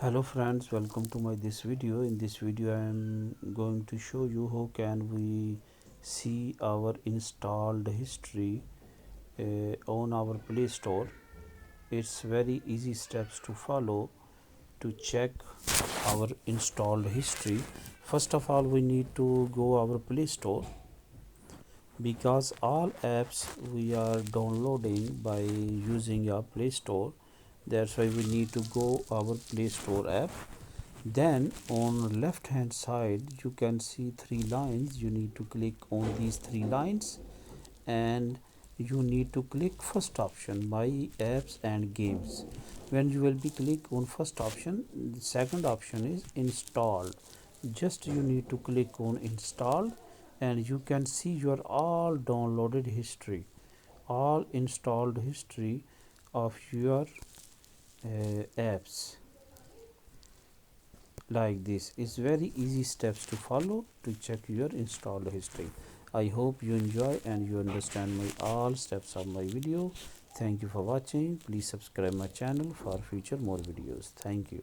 Hello friends, welcome to my this video. In this video I am going to show you how can we see our installed history on our Play Store. It's very easy steps to follow to check our installed history. First of all, we need to go our Play Store because all apps we are downloading by using our Play Store. That's why we need to go our Play Store app. Then on left hand side you can see three lines. You need to click on these three lines and you need to click first option, my apps and games. When you will be click on first option, the second option is installed. Just you need to click on installed and you can see your all downloaded history, all installed history of your apps. Like this is very easy steps to follow to check your installed history. I hope you enjoy and you understand my all steps of my video. Thank you for watching. Please subscribe my channel for future more videos. Thank you.